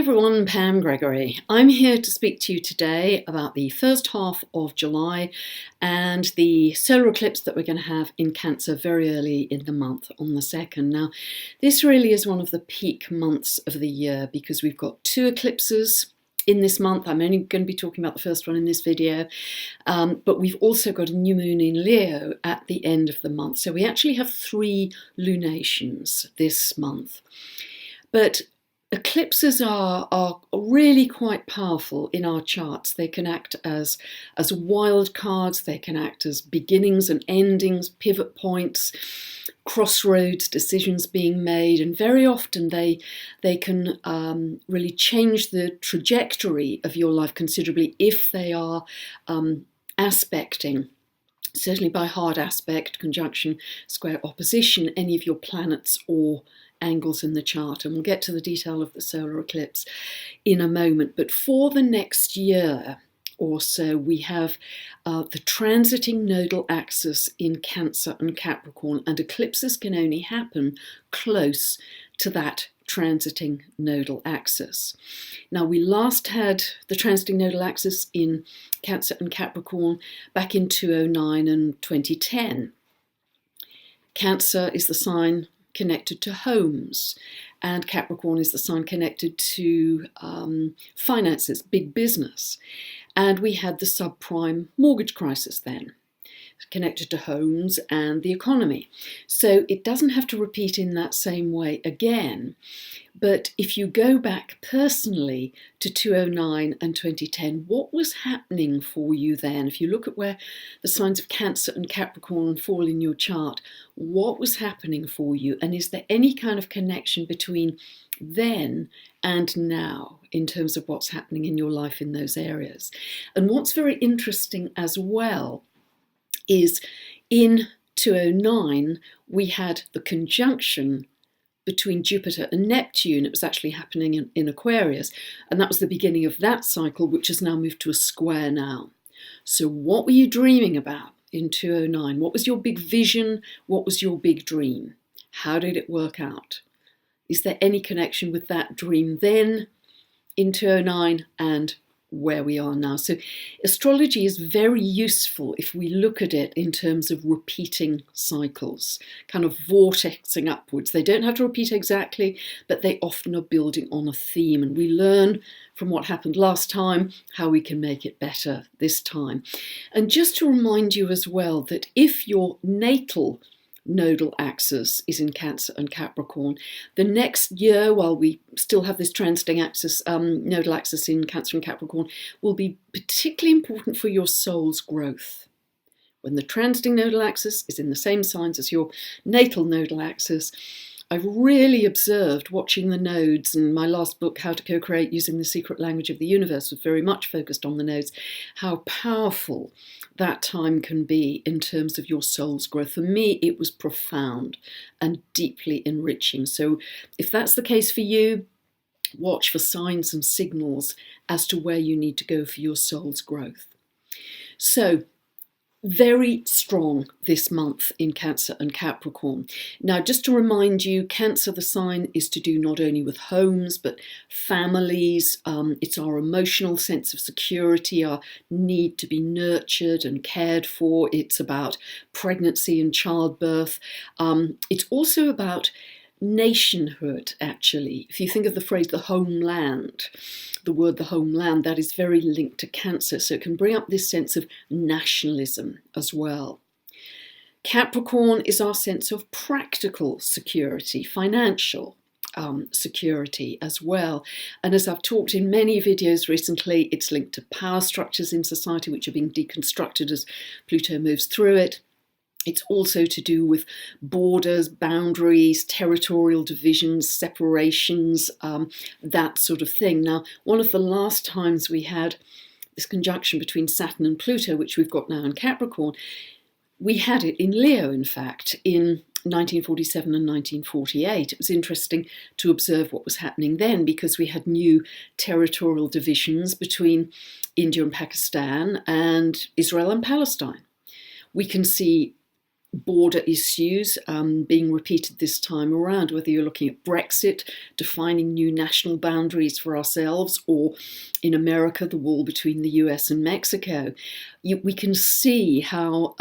everyone, Pam Gregory. I'm here to speak to you today about the first half of July and the solar eclipse that we're going to have in Cancer very early in the month on the 2nd. Now, this really is one of the peak months of the year because we've got two eclipses in this month. I'm only going to be talking about the first one in this video, but we've also got a new moon in Leo at the end of the month. So we actually have 3 lunations this month. But eclipses are really quite powerful in our charts. They can act as wild cards, they can act as beginnings and endings, pivot points, crossroads, decisions being made, and very often they can really change the trajectory of your life considerably if they are aspecting, certainly by hard aspect, conjunction, square, opposition, any of your planets or angles in the chart. And we'll get to the detail of the solar eclipse in a moment. But for the next year or so, we have the transiting nodal axis in Cancer and Capricorn, and eclipses can only happen close to that transiting nodal axis. Now, we last had the transiting nodal axis in Cancer and Capricorn back in 2009 and 2010. Cancer is the sign connected to homes, and Capricorn is the sign connected to finances, big business. And we had the subprime mortgage crisis then, connected to homes and the economy. So it doesn't have to repeat in that same way again. But if you go back personally to 2009 and 2010, what was happening for you then? If you look at where the signs of Cancer and Capricorn fall in your chart, what was happening for you? And is there any kind of connection between then and now in terms of what's happening in your life in those areas? And what's very interesting as well is in 2009, we had the conjunction between Jupiter and Neptune. It was actually happening in Aquarius, and that was the beginning of that cycle, which has now moved to a square now. So what were you dreaming about in 2009? What was your big vision? What was your big dream? How did it work out? Is there any connection with that dream then in 2009 and where we are now? So astrology is very useful if we look at it in terms of repeating cycles, kind of vortexing upwards. They don't have to repeat exactly, but they often are building on a theme, and we learn from what happened last time how we can make it better this time. And just to remind you as well that if your natal nodal axis is in Cancer and Capricorn, the next year, while we still have this transiting axis, nodal axis in Cancer and Capricorn, will be particularly important for your soul's growth. When the transiting nodal axis is in the same signs as your natal nodal axis, I've really observed watching the nodes, and my last book, How to Co-Create Using the Secret Language of the Universe, was very much focused on the nodes, how powerful that time can be in terms of your soul's growth. For me, it was profound and deeply enriching. So if that's the case for you, watch for signs and signals as to where you need to go for your soul's growth. So very strong this month in Cancer and Capricorn. Now, just to remind you, Cancer, the sign, is to do not only with homes, but families. It's our emotional sense of security, our need to be nurtured and cared for. It's about pregnancy and childbirth. It's also about nationhood, actually. If you think of the phrase the homeland, the word the homeland, that is very linked to Cancer, so it can bring up this sense of nationalism as well. Capricorn is our sense of practical security, financial security as well. And as I've talked in many videos recently, it's linked to power structures in society which are being deconstructed as Pluto moves through it. It's also to do with borders, boundaries, territorial divisions, separations, that sort of thing. Now, one of the last times we had this conjunction between Saturn and Pluto, which we've got now in Capricorn, we had it in Leo, in fact, in 1947 and 1948. It was interesting to observe what was happening then because we had new territorial divisions between India and Pakistan and Israel and Palestine. We can see border issues being repeated this time around, whether you're looking at Brexit, defining new national boundaries for ourselves, or in America, the wall between the US and Mexico. We can see how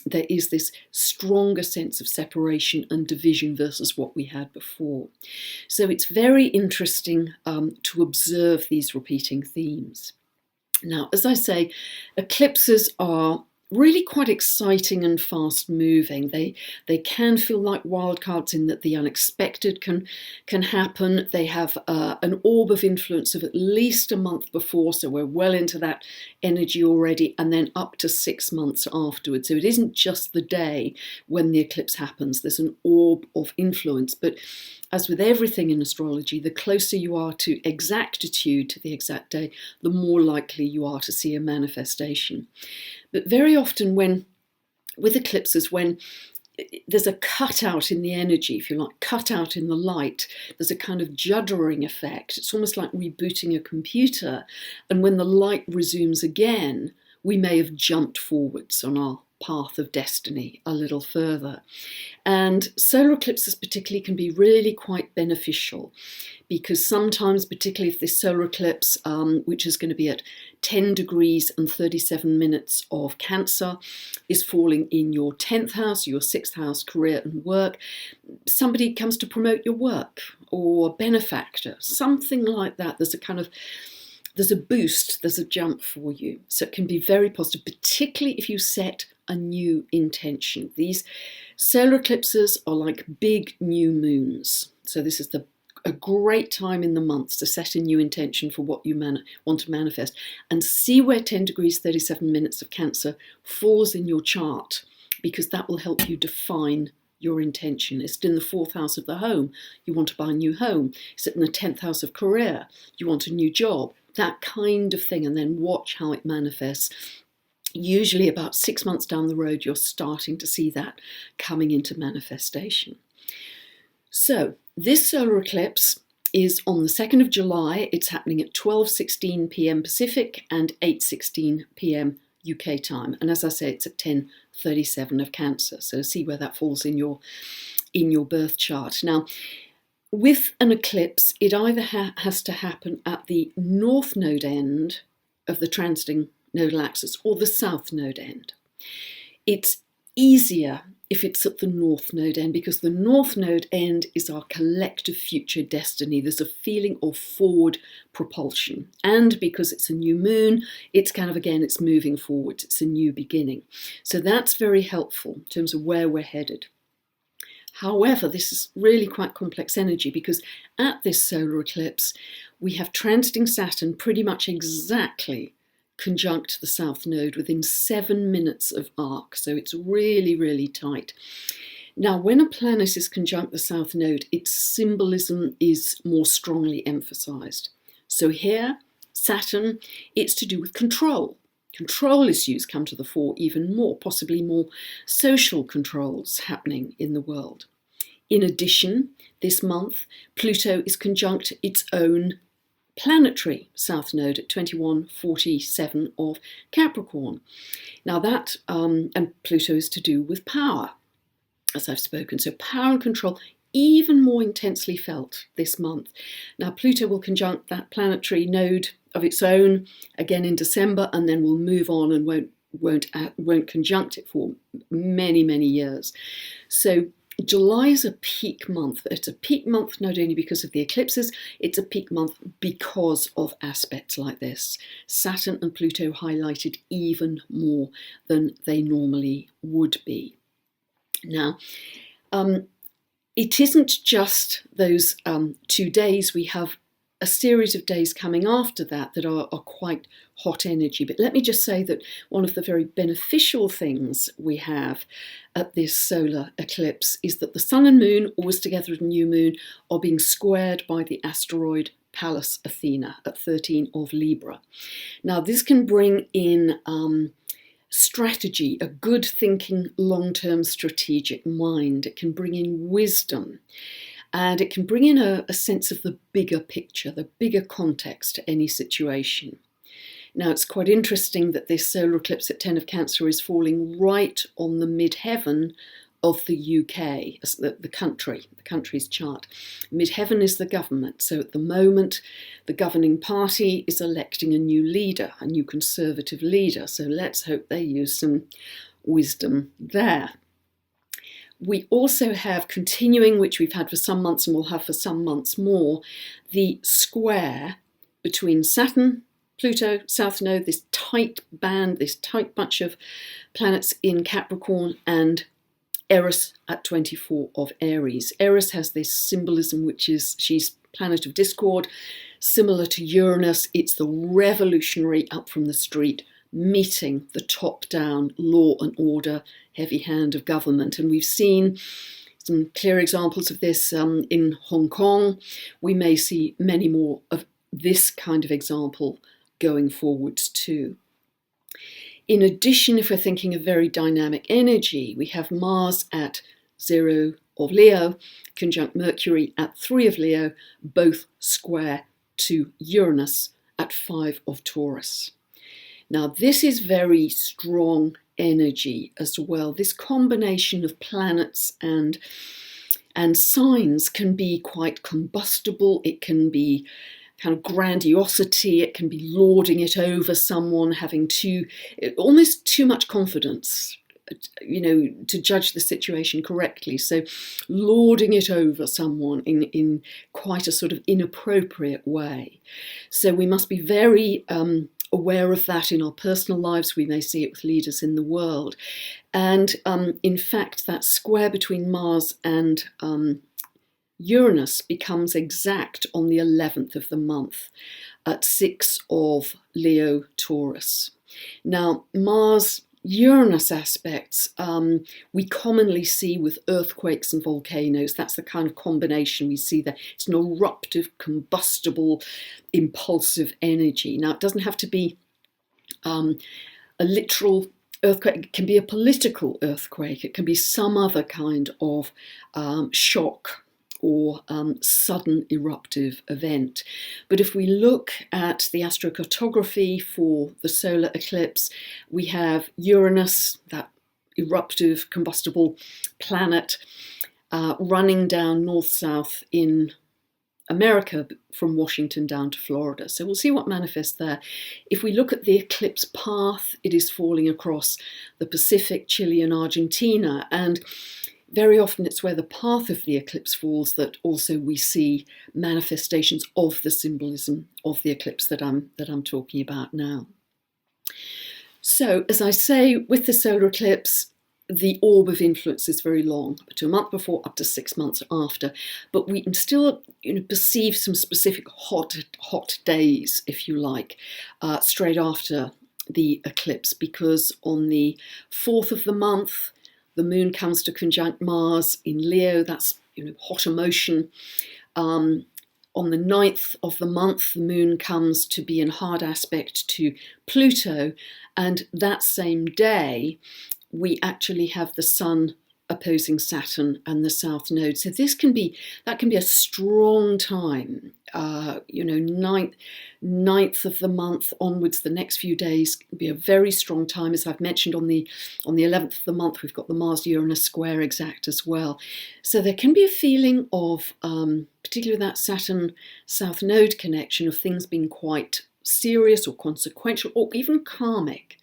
there is this stronger sense of separation and division versus what we had before. So it's very interesting to observe these repeating themes. Now, as I say, eclipses are really quite exciting and fast moving. They can feel like wildcards in that the unexpected can happen. They have an orb of influence of at least a month before, so we're well into that energy already, and then up to 6 months afterwards. So it isn't just the day when the eclipse happens. There's an orb of influence, but as with everything in astrology, the closer you are to exactitude, to the exact day, the more likely you are to see a manifestation. But very often with eclipses, when there's a cutout in the energy, if you like, cutout in the light, there's a kind of juddering effect. It's almost like rebooting a computer. And when the light resumes again, we may have jumped forwards on our path of destiny a little further. And solar eclipses particularly can be really quite beneficial, because sometimes, particularly if this solar eclipse, which is going to be at 10 degrees and 37 minutes of Cancer, is falling in your 10th house, your 6th house, career and work, somebody comes to promote your work, or a benefactor, something like that. There's a boost, there's a jump for you. So it can be very positive, particularly if you set a new intention. These solar eclipses are like big new moons. So this is a great time in the months to set a new intention for what you want to manifest, and see where 10 degrees 37 minutes of Cancer falls in your chart, because that will help you define your intention. Is it in the 4th house of the home? You want to buy a new home. Is it in the 10th house of career? You want a new job? That kind of thing, and then watch how it manifests. Usually about 6 months down the road, you're starting to see that coming into manifestation. So this solar eclipse is on the 2nd of July. It's happening at 12:16 p.m. Pacific and 8:16 p.m. UK time. And as I say, it's at 10:37 of Cancer. So see where that falls in your birth chart. Now, with an eclipse, it either has to happen at the north node end of the transiting nodal axis or the south node end. It's easier if it's at the north node end, because the north node end is our collective future destiny. There's a feeling of forward propulsion. And because it's a new moon, it's kind of, again, it's moving forwards. It's a new beginning. So that's very helpful in terms of where we're headed. However, this is really quite complex energy, because at this solar eclipse, we have transiting Saturn pretty much exactly conjunct the south node within 7 minutes of arc. So it's really, really tight. Now, when a planet is conjunct the south node, its symbolism is more strongly emphasized. So here, Saturn, it's to do with control. Control issues come to the fore even more, possibly more social controls happening in the world. In addition, this month, Pluto is conjunct its own planetary south node at 21:47 of Capricorn. Now that, and Pluto is to do with power, as I've spoken. So power and control even more intensely felt this month. Now Pluto will conjunct that planetary node of its own again in December, and then will move on and won't conjunct it for many, many years. So July is a peak month. It's a peak month not only because of the eclipses, it's a peak month because of aspects like this. Saturn and Pluto highlighted even more than they normally would be. Now, it isn't just those 2 days. We have a series of days coming after that are quite hot energy. But let me just say that one of the very beneficial things we have at this solar eclipse is that the Sun and Moon, always together at a new moon, are being squared by the asteroid Pallas Athena at 13 of Libra. Now this can bring in strategy, a good thinking, long-term strategic mind. It can bring in wisdom. And it can bring in a sense of the bigger picture, the bigger context to any situation. Now, it's quite interesting that this solar eclipse at 10 of Cancer is falling right on the midheaven of the UK, the country's chart. Midheaven is the government. So at the moment, the governing party is electing a new leader, a new Conservative leader. So let's hope they use some wisdom there. We also have, continuing, which we've had for some months and will have for some months more, the square between Saturn, Pluto, South Node, this tight band, this tight bunch of planets in Capricorn, and Eris at 24 of Aries. Eris has this symbolism, which is she's planet of discord, similar to Uranus. It's the revolutionary up from the street, meeting the top-down law and order, heavy hand of government. And we've seen some clear examples of this in Hong Kong. We may see many more of this kind of example going forwards too. In addition, if we're thinking of very dynamic energy, we have Mars at 0 of Leo, conjunct Mercury at 3 of Leo, both square to Uranus at 5 of Taurus. Now, this is very strong energy as well. This combination of planets and signs can be quite combustible. It can be kind of grandiosity. It can be lording it over someone, having almost too much confidence, to judge the situation correctly. So lording it over someone in quite a sort of inappropriate way. So we must be very aware of that in our personal lives. We may see it with leaders in the world. And in fact, that square between Mars and Uranus becomes exact on the 11th of the month at 6 of Leo Taurus. Now, Mars-Uranus aspects we commonly see with earthquakes and volcanoes. That's the kind of combination we see there. It's an eruptive, combustible, impulsive energy. Now, it doesn't have to be a literal earthquake. It can be a political earthquake. It can be some other kind of shock or sudden eruptive event. But if we look at the astrocartography for the solar eclipse, we have Uranus, that eruptive, combustible planet, running down north-south in America from Washington down to Florida. So we'll see what manifests there. If we look at the eclipse path, it is falling across the Pacific, Chile and Argentina, and very often it's where the path of the eclipse falls that also we see manifestations of the symbolism of the eclipse that I'm talking about now. So, as I say, with the solar eclipse, the orb of influence is very long, up to a month before, up to 6 months after. But we can still perceive some specific hot days, if you like, straight after the eclipse, because on the 4th of the month, the moon comes to conjunct Mars in Leo. That's hot emotion. On the 9th of the month, the moon comes to be in hard aspect to Pluto. And that same day, we actually have the sun opposing Saturn and the South Node. So that can be a strong time. 9th of the month onwards, the next few days can be a very strong time. As I've mentioned, on the 11th of the month, we've got the Mars-Uranus square exact as well. So there can be a feeling of, particularly that Saturn-South Node connection, of things being quite serious or consequential or even karmic.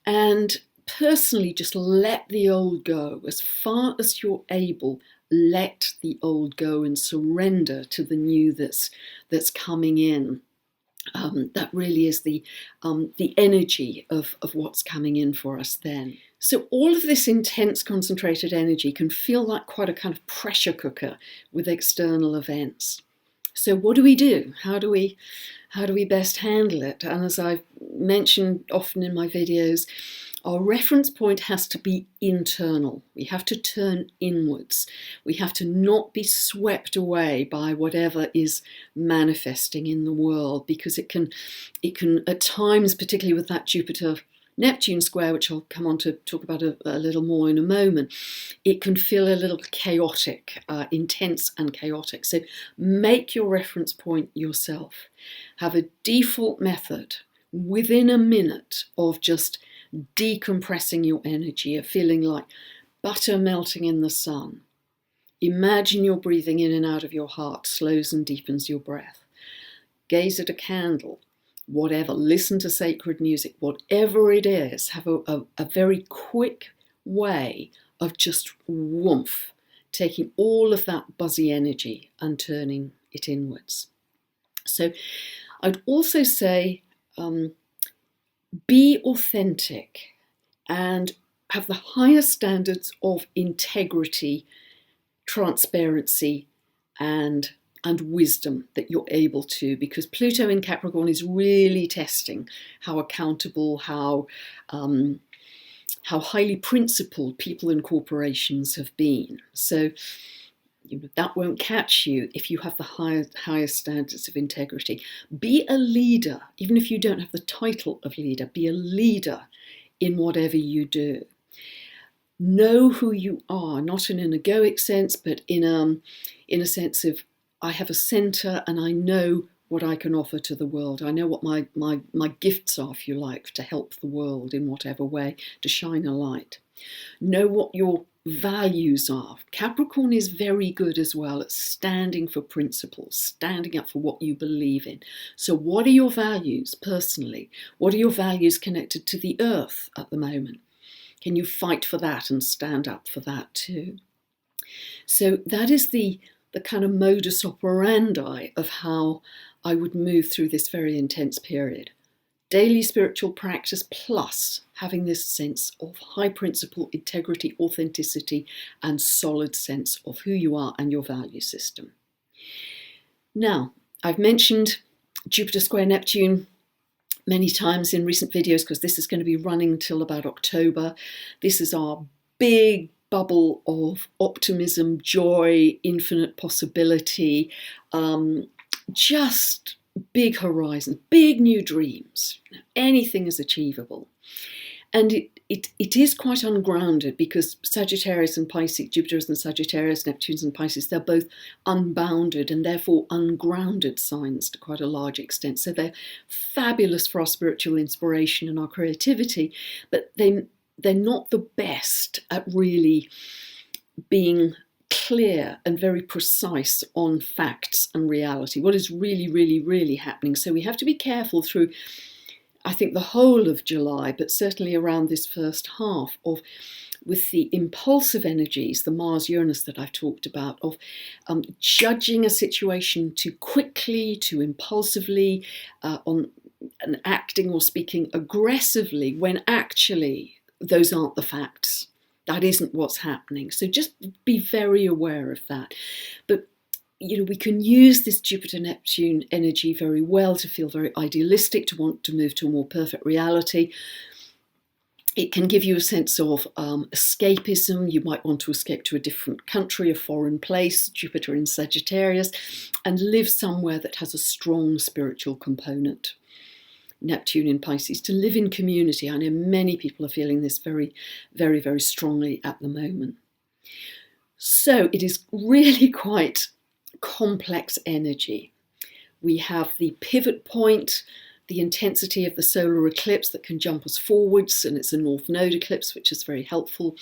And personally, just let the old go as far as you're able. Let the old go and surrender to the new that's coming in. That really is the energy of what's coming in for us then. So all of this intense concentrated energy can feel like quite a kind of pressure cooker with external events. So what do we do? How do we best handle it? And as I've mentioned often in my videos, our reference point has to be internal. We have to turn inwards. We have to not be swept away by whatever is manifesting in the world, because it can at times, particularly with that Jupiter-Neptune square, which I'll come on to talk about a little more in a moment, it can feel a little chaotic, intense and chaotic. So make your reference point yourself. Have a default method within a minute of just decompressing your energy, of feeling like butter melting in the sun. Imagine you're breathing in and out of your heart, slows and deepens your breath. Gaze at a candle, whatever, listen to sacred music, whatever it is, have a very quick way of just woomph, taking all of that buzzy energy and turning it inwards. So I'd also say be authentic and have the highest standards of integrity, transparency, and wisdom that you're able to, because Pluto in Capricorn is really testing how accountable, how highly principled people and corporations have been. So that won't catch you if you have the highest standards of integrity. Be a leader, even if you don't have the title of leader, be a leader in whatever you do. Know who you are, not in an egoic sense, but in a sense of, I have a centre and I know what I can offer to the world. I know what my gifts are, if you like, to help the world in whatever way, to shine a light. Know what your values are. Capricorn is very good as well at standing for principles, standing up for what you believe in. So what are your values personally? What are your values connected to the earth at the moment? Can you fight for that and stand up for that too? So that is the kind of modus operandi of how I would move through this very intense period. Daily spiritual practice plus having this sense of high principle, integrity, authenticity, and solid sense of who you are and your value system. Now, I've mentioned Jupiter square Neptune many times in recent videos because this is going to be running till about October. This is our big bubble of optimism, joy, infinite possibility, just big horizons, big new dreams. Anything is achievable. And it is quite ungrounded because Sagittarius and Pisces, Jupiter's and Sagittarius, Neptune's and Pisces, they're both unbounded and therefore ungrounded signs to quite a large extent. So they're fabulous for our spiritual inspiration and our creativity, but they're not the best at really being clear and very precise on facts and reality, what is really, really, really happening. So we have to be careful through, I think, the whole of July, but certainly around this first half with the impulsive energies, the Mars-Uranus that I've talked about, of judging a situation too quickly, too impulsively, and acting or speaking aggressively when actually those aren't the facts. That isn't what's happening. So just be very aware of that. But we can use this Jupiter-Neptune energy very well to feel very idealistic, to want to move to a more perfect reality. It can give you a sense of escapism. You might want to escape to a different country, a foreign place, Jupiter in Sagittarius, and live somewhere that has a strong spiritual component. Neptune in Pisces, to live in community. I know many people are feeling this very, very, very strongly at the moment. So it is really quite complex energy. We have the pivot point, the intensity of the solar eclipse that can jump us forwards, and it's a North Node eclipse, which is very helpful.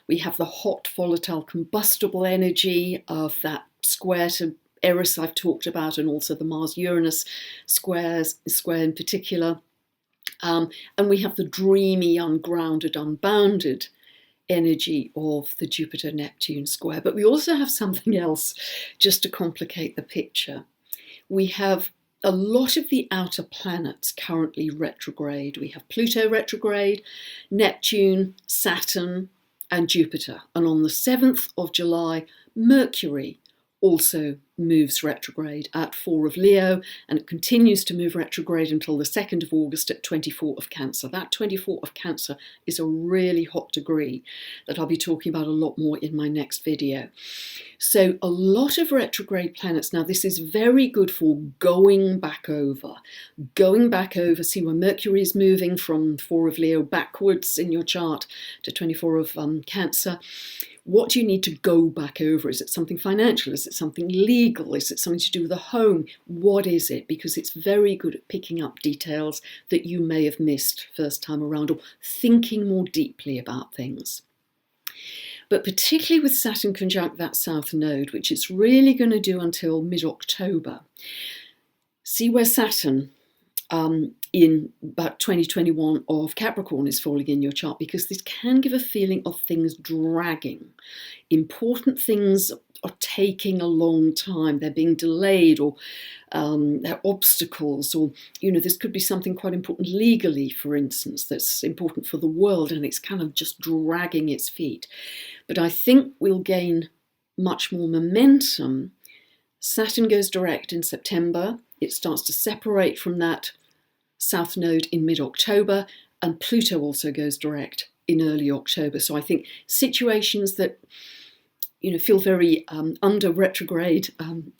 We have the hot, volatile, combustible energy of that square to Eris I've talked about, and also the Mars-Uranus square in particular. And we have the dreamy, ungrounded, unbounded energy of the Jupiter-Neptune square. But we also have something else just to complicate the picture. We have a lot of the outer planets currently retrograde. We have Pluto retrograde, Neptune, Saturn, and Jupiter. And on the 7th of July, Mercury also moves retrograde at 4 of Leo, and it continues to move retrograde until the 2nd of August at 24 of Cancer. That 24 of Cancer is a really hot degree that I'll be talking about a lot more in my next video. So a lot of retrograde planets. Now this is very good for going back over, see where Mercury is moving from 4 of Leo backwards in your chart to 24 of Cancer. What do you need to go back over? Is it something financial? Is it something legal? Is it something to do with the home? What is it? Because it's very good at picking up details that you may have missed first time around, or thinking more deeply about things. But particularly with Saturn conjunct that South Node, which it's really going to do until mid-October. See where Saturn in about 2021 of Capricorn is falling in your chart, because this can give a feeling of things dragging. Important things are taking a long time. They're being delayed, or there are obstacles, or, this could be something quite important legally, for instance, that's important for the world, and it's kind of just dragging its feet. But I think we'll gain much more momentum. Saturn goes direct in September. It starts to separate from that South Node in mid-October, and Pluto also goes direct in early October. So I think situations that feel very under retrograde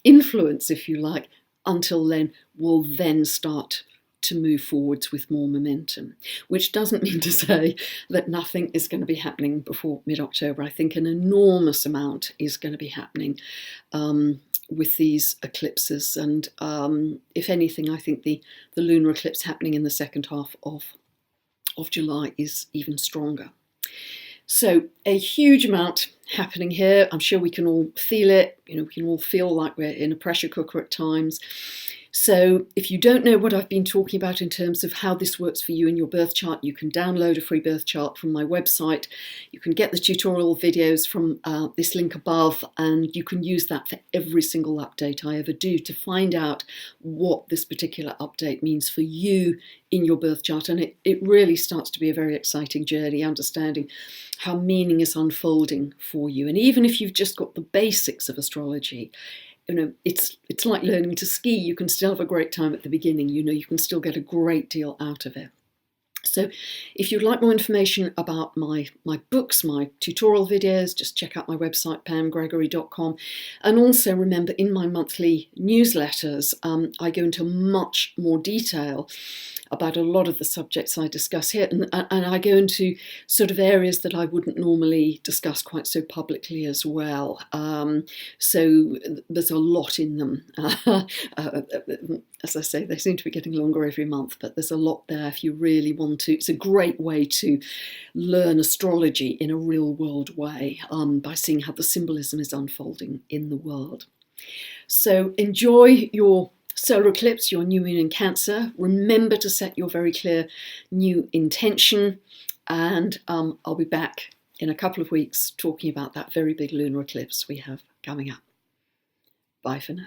influence, if you like, until then, will then start to move forwards with more momentum, which doesn't mean to say that nothing is going to be happening before mid-October. I think an enormous amount is going to be happening with these eclipses, and if anything, I think the lunar eclipse happening in the second half of July is even stronger. So a huge amount happening here. I'm sure we can all feel it. We can all feel like we're in a pressure cooker at times. So if you don't know what I've been talking about in terms of how this works for you in your birth chart, you can download a free birth chart from my website. You can get the tutorial videos from this link above, and you can use that for every single update I ever do to find out what this particular update means for you in your birth chart. And it really starts to be a very exciting journey, understanding how meaning is unfolding for you. And even if you've just got the basics of astrology, it's like learning to ski. You can still have a great time at the beginning. You can still get a great deal out of it. So if you'd like more information about my books, my tutorial videos, just check out my website, pamgregory.com. And also remember, in my monthly newsletters, I go into much more detail about a lot of the subjects I discuss here, and I go into sort of areas that I wouldn't normally discuss quite so publicly as well. So there's a lot in them. As I say, they seem to be getting longer every month, but there's a lot there if you really want to. It's a great way to learn astrology in a real world way, by seeing how the symbolism is unfolding in the world. So enjoy your solar eclipse, your new moon in Cancer. Remember to set your very clear new intention, and I'll be back in a couple of weeks talking about that very big lunar eclipse we have coming up. Bye for now.